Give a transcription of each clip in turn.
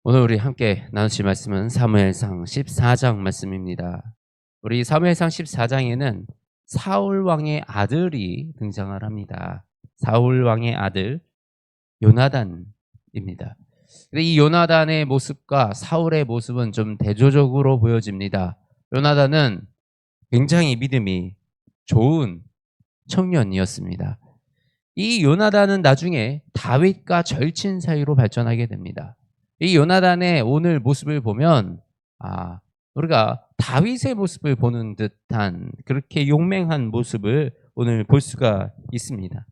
오늘 우리 함께 나누실 말씀은 사무엘상 14장 말씀입니다. 우리 사무엘상 14장에는 사울 왕의 아들이 등장을 합니다. 사울 왕의 아들 요나단입니다. 근데 이 요나단의 모습과 사울의 모습은 좀 대조적으로 보여집니다. 요나단은 굉장히 믿음이 좋은 청년이었습니다. 이 요나단은 나중에 다윗과 절친 사이로 발전하게 됩니다. 이 요나단의 오늘 모습을 보면 우리가 다윗의 모습을 보는 듯한 그렇게 용맹한 모습을 오늘 볼 수가 있습니다.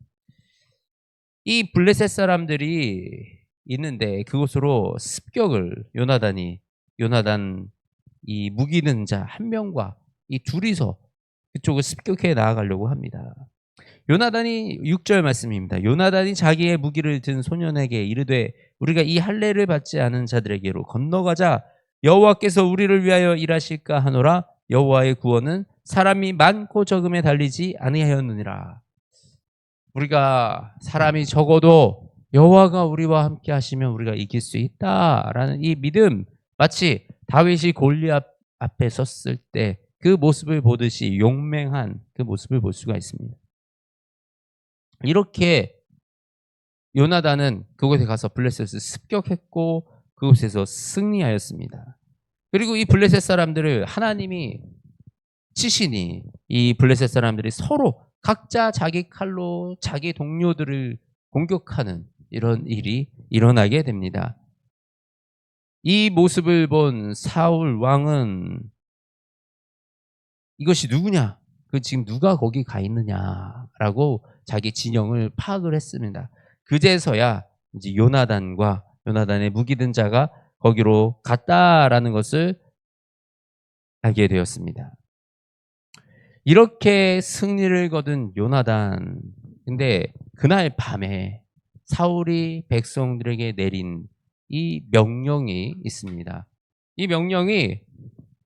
이 블레셋 사람들이 있는데 그곳으로 습격을 요나단 이 무기는 자 한 명과 이 둘이서 그쪽을 습격해 나아가려고 합니다. 요나단이 6절 말씀입니다. 요나단이 자기의 무기를 든 소년에게 이르되 우리가 이 할례를 받지 않은 자들에게로 건너가자 여호와께서 우리를 위하여 일하실까 하노라. 여호와의 구원은 사람이 많고 적음에 달리지 아니하였느니라. 우리가 사람이 적어도 여호와가 우리와 함께 하시면 우리가 이길 수 있다라는 이 믿음, 마치 다윗이 골리앗 앞에 섰을 때 그 모습을 보듯이 용맹한 그 모습을 볼 수가 있습니다. 이렇게 요나단은 그곳에 가서 블레셋을 습격했고 그곳에서 승리하였습니다. 그리고 이 블레셋 사람들을 하나님이 치시니 이 블레셋 사람들이 서로 각자 자기 칼로 자기 동료들을 공격하는 이런 일이 일어나게 됩니다. 이 모습을 본 사울 왕은 이것이 누구냐? 그 지금 누가 거기 가 있느냐라고 자기 진영을 파악을 했습니다. 그제서야 이제 요나단의 무기든 자가 거기로 갔다라는 것을 알게 되었습니다. 이렇게 승리를 거둔 요나단. 근데 그날 밤에 사울이 백성들에게 내린 이 명령이 있습니다. 이 명령이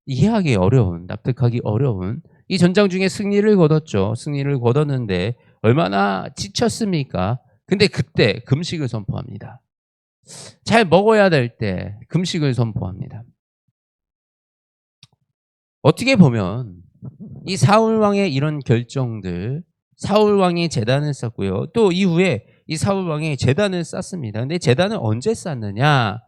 이해하기 어려운, 납득하기 어려운 이 전장 중에 승리를 거뒀죠. 승리를 거뒀는데 얼마나 지쳤습니까? 근데 그때 금식을 선포합니다. 잘 먹어야 될 때 금식을 선포합니다. 어떻게 보면 이 사울 왕의 이런 결정들, 사울 왕이 제단을 쌓고요. 또 이후에 이 사울 왕이 제단을 쌓습니다. 근데 제단을 언제 쌓느냐?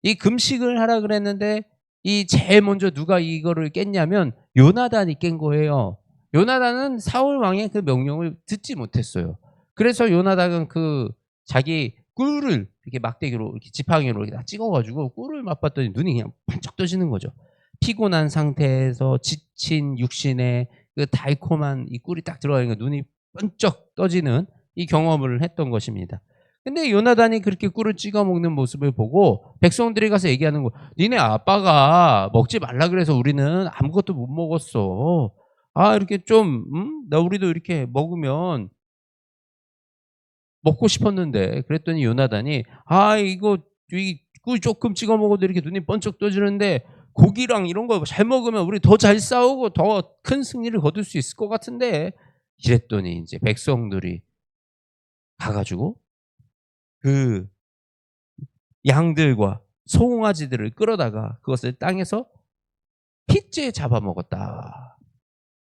이 금식을 하라 그랬는데 이 제일 먼저 누가 이거를 깼냐면 요나단이 깬 거예요. 요나단은 사울 왕의 그 명령을 듣지 못했어요. 그래서 요나단은 그 자기 꿀을 이렇게 막대기로 이렇게 지팡이로 이렇게 다 찍어가지고 꿀을 맛봤더니 눈이 그냥 번쩍 떠지는 거죠. 피곤한 상태에서 지친 육신에 그 달콤한 이 꿀이 딱 들어가니까 눈이 번쩍 떠지는 이 경험을 했던 것입니다. 근데 요나단이 그렇게 꿀을 찍어 먹는 모습을 보고 백성들이 가서 얘기하는 거, 니네 아빠가 먹지 말라 그래서 우리는 아무것도 못 먹었어. 이렇게 좀, 나 우리도 이렇게 먹으면 먹고 싶었는데. 그랬더니 요나단이, 이거, 꿀 조금 찍어 먹어도 이렇게 눈이 번쩍 떠지는데 고기랑 이런 거 잘 먹으면 우리 더 잘 싸우고 더 큰 승리를 거둘 수 있을 것 같은데. 이랬더니 이제 백성들이 가가지고 그 양들과 송아지들을 끌어다가 그것을 땅에서 핏째 잡아먹었다.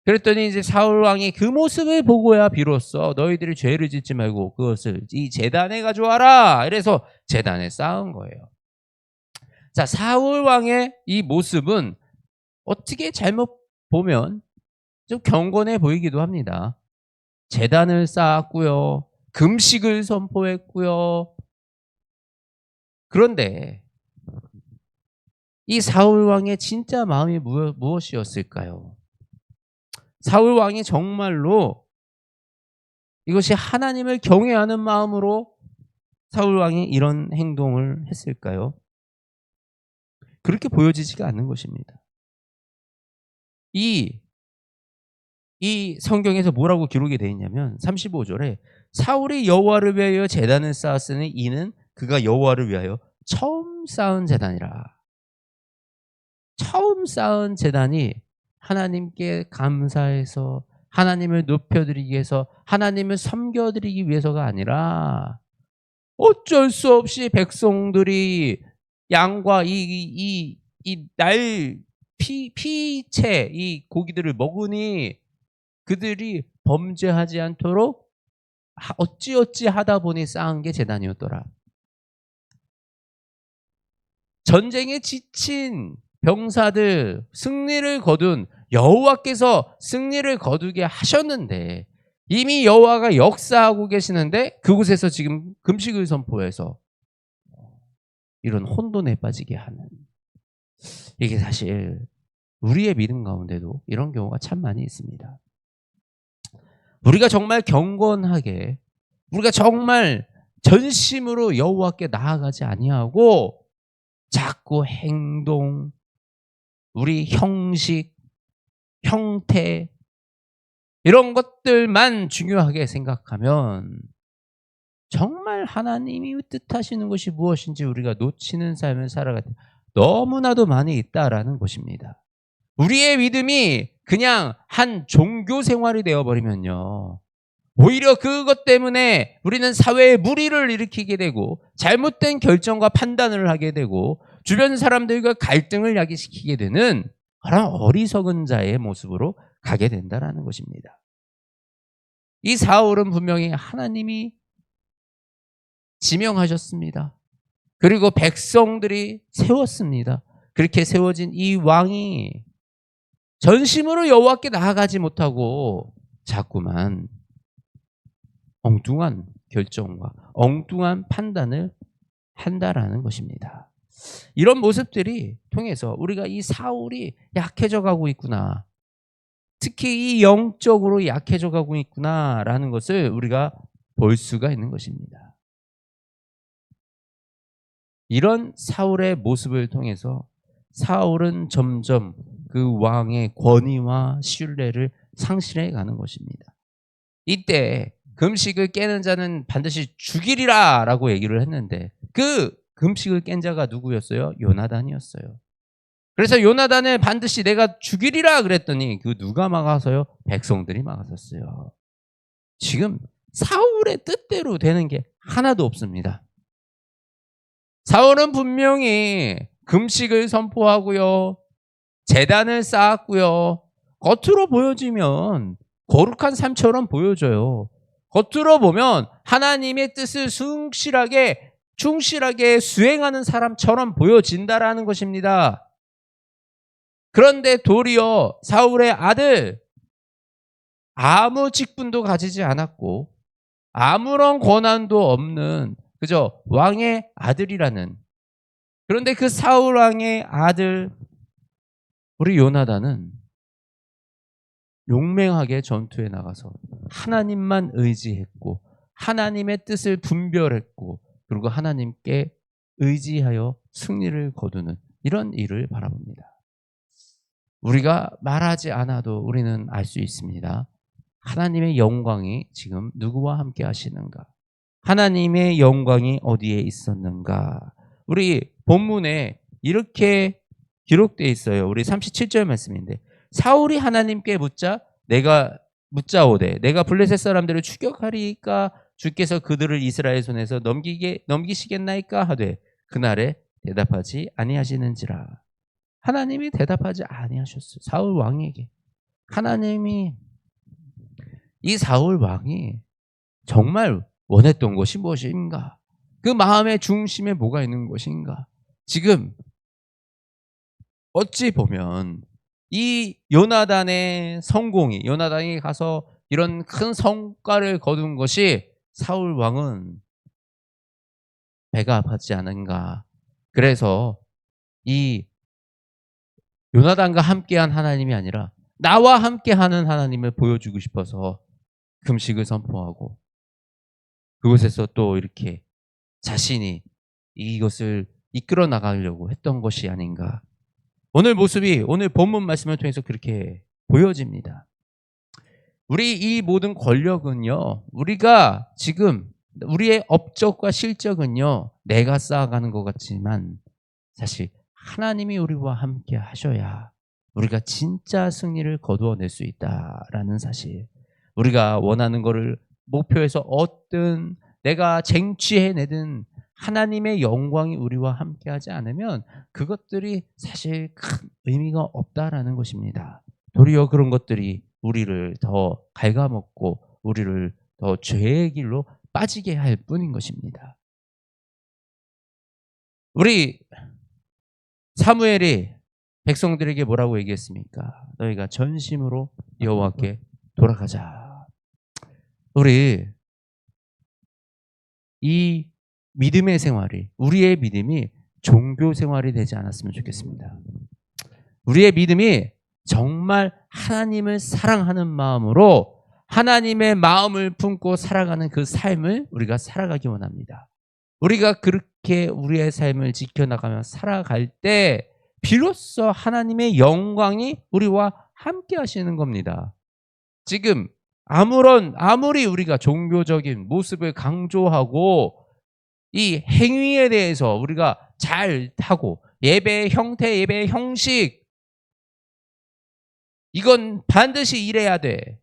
그랬더니 이제 사울 왕이 그 모습을 보고야 비로소 너희들이 죄를 짓지 말고 그것을 이 제단에 가져와라. 이래서 제단에 쌓은 거예요. 자, 사울 왕의 이 모습은 어떻게 잘못 보면 좀 경건해 보이기도 합니다. 제단을 쌓았고요. 금식을 선포했고요. 그런데 이 사울 왕의 진짜 마음이 무엇이었을까요? 사울 왕이 정말로 이것이 하나님을 경외하는 마음으로 사울 왕이 이런 행동을 했을까요? 그렇게 보여지지가 않는 것입니다. 이 성경에서 뭐라고 기록이 되어 있냐면 35절에 사울이 여호와를 위하여 제단을 쌓았으니 이는 그가 여호와를 위하여 처음 쌓은 제단이라. 처음 쌓은 제단이 하나님께 감사해서 하나님을 높여드리기 위해서 하나님을 섬겨드리기 위해서가 아니라 어쩔 수 없이 백성들이 양과 피체 이 고기들을 먹으니 그들이 범죄하지 않도록 어찌어찌 하다 보니 쌓은 게 제단이었더라. 전쟁에 지친 병사들 승리를 거둔 여호와께서 승리를 거두게 하셨는데 이미 여호와가 역사하고 계시는데 그곳에서 지금 금식을 선포해서 이런 혼돈에 빠지게 하는, 이게 사실 우리의 믿음 가운데도 이런 경우가 참 많이 있습니다. 우리가 정말 경건하게, 우리가 정말 전심으로 여호와께 나아가지 아니하고 자꾸 행동, 우리 형식, 형태 이런 것들만 중요하게 생각하면 정말 하나님이 뜻하시는 것이 무엇인지 우리가 놓치는 삶을 살아갈 때 너무나도 많이 있다라는 것입니다. 우리의 믿음이 그냥 한 종교 생활이 되어버리면요, 오히려 그것 때문에 우리는 사회에 무리를 일으키게 되고 잘못된 결정과 판단을 하게 되고 주변 사람들과 갈등을 야기시키게 되는 그런 어리석은 자의 모습으로 가게 된다는 것입니다. 이 사울은 분명히 하나님이 지명하셨습니다. 그리고 백성들이 세웠습니다. 그렇게 세워진 이 왕이 전심으로 여호와께 나아가지 못하고 자꾸만 엉뚱한 결정과 엉뚱한 판단을 한다라는 것입니다. 이런 모습들이 통해서 우리가 이 사울이 약해져 가고 있구나, 특히 이 영적으로 약해져 가고 있구나라는 것을 우리가 볼 수가 있는 것입니다. 이런 사울의 모습을 통해서 사울은 점점 그 왕의 권위와 신뢰를 상실해 가는 것입니다. 이때 금식을 깨는 자는 반드시 죽이리라 라고 얘기를 했는데 그 금식을 깬 자가 누구였어요? 요나단이었어요. 그래서 요나단을 반드시 내가 죽이리라 그랬더니 그 누가 막아서요? 백성들이 막았었어요. 지금 사울의 뜻대로 되는 게 하나도 없습니다. 사울은 분명히 금식을 선포하고요, 제단을 쌓았고요, 겉으로 보여지면 거룩한 삶처럼 보여져요. 겉으로 보면 하나님의 뜻을 충실하게 수행하는 사람처럼 보여진다라는 것입니다. 그런데 도리어 사울의 아들, 아무 직분도 가지지 않았고 아무런 권한도 없는 그저 왕의 아들이라는, 그런데 그 사울 왕의 아들 우리 요나단은 용맹하게 전투에 나가서 하나님만 의지했고 하나님의 뜻을 분별했고 그리고 하나님께 의지하여 승리를 거두는 이런 일을 바라봅니다. 우리가 말하지 않아도 우리는 알 수 있습니다. 하나님의 영광이 지금 누구와 함께 하시는가? 하나님의 영광이 어디에 있었는가? 우리 본문에 이렇게 기록되어 있어요. 우리 37절 말씀인데 사울이 하나님께 묻자오되 내가 블레셋 사람들을 추격하리까 주께서 그들을 이스라엘 손에서 넘기시겠나이까 하되 그날에 대답하지 아니하시는지라. 하나님이 대답하지 아니하셨어요. 사울 왕에게. 하나님이 이 사울 왕이 정말 원했던 것이 무엇인가? 그 마음의 중심에 뭐가 있는 것인가? 지금 어찌 보면 이 요나단의 성공이, 요나단이 가서 이런 큰 성과를 거둔 것이 사울 왕은 배가 아팠지 않은가. 그래서 이 요나단과 함께한 하나님이 아니라 나와 함께하는 하나님을 보여주고 싶어서 금식을 선포하고 그곳에서 또 이렇게 자신이 이것을 이끌어 나가려고 했던 것이 아닌가. 오늘 모습이 오늘 본문 말씀을 통해서 그렇게 보여집니다. 우리 이 모든 권력은요, 우리가 지금 우리의 업적과 실적은요, 내가 쌓아가는 것 같지만 사실 하나님이 우리와 함께 하셔야 우리가 진짜 승리를 거두어낼 수 있다라는 사실. 우리가 원하는 것을 목표해서 얻든 내가 쟁취해내든 하나님의 영광이 우리와 함께하지 않으면 그것들이 사실 큰 의미가 없다라는 것입니다. 도리어 그런 것들이 우리를 더 갉아먹고 우리를 더 죄의 길로 빠지게 할 뿐인 것입니다. 우리 사무엘이 백성들에게 뭐라고 얘기했습니까? 너희가 전심으로 여호와께 돌아가자. 우리 이 믿음의 생활이, 우리의 믿음이 종교 생활이 되지 않았으면 좋겠습니다. 우리의 믿음이 정말 하나님을 사랑하는 마음으로 하나님의 마음을 품고 살아가는 그 삶을 우리가 살아가기 원합니다. 우리가 그렇게 우리의 삶을 지켜나가며 살아갈 때 비로소 하나님의 영광이 우리와 함께 하시는 겁니다. 지금 아무리 우리가 종교적인 모습을 강조하고 이 행위에 대해서 우리가 잘 하고 예배의 형태, 예배의 형식 이건 반드시 이래야 돼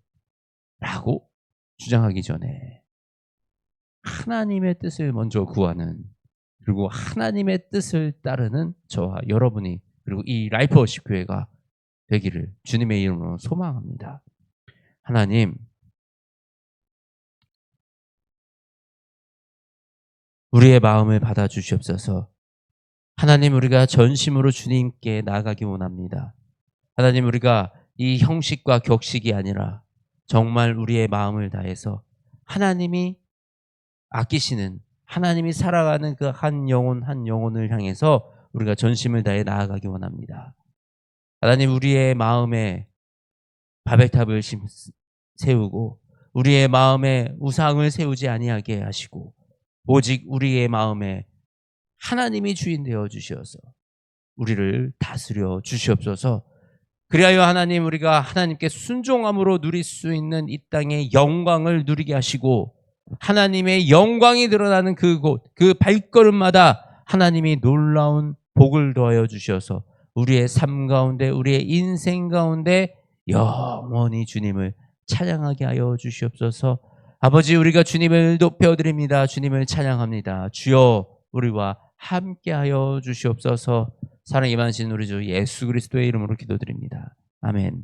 라고 주장하기 전에 하나님의 뜻을 먼저 구하는, 그리고 하나님의 뜻을 따르는 저와 여러분이, 그리고 이 라이프워십 교회가 되기를 주님의 이름으로 소망합니다. 하나님, 우리의 마음을 받아주시옵소서. 하나님, 우리가 전심으로 주님께 나아가기 원합니다. 하나님, 우리가 이 형식과 격식이 아니라 정말 우리의 마음을 다해서 하나님이 아끼시는, 하나님이 살아가는 그 한 영혼 한 영혼을 향해서 우리가 전심을 다해 나아가기 원합니다. 하나님, 우리의 마음에 바벨탑을 세우고 우리의 마음에 우상을 세우지 아니하게 하시고 오직 우리의 마음에 하나님이 주인 되어 주시어서 우리를 다스려 주시옵소서. 그리하여 하나님, 우리가 하나님께 순종함으로 누릴 수 있는 이 땅의 영광을 누리게 하시고 하나님의 영광이 드러나는 그곳, 그 발걸음마다 하나님이 놀라운 복을 더하여 주셔서 우리의 삶 가운데, 우리의 인생 가운데 영원히 주님을 찬양하게 하여 주시옵소서. 아버지, 우리가 주님을 높여드립니다. 주님을 찬양합니다. 주여, 우리와 함께하여 주시옵소서. 사랑이 많으신 우리 주 예수 그리스도의 이름으로 기도드립니다. 아멘.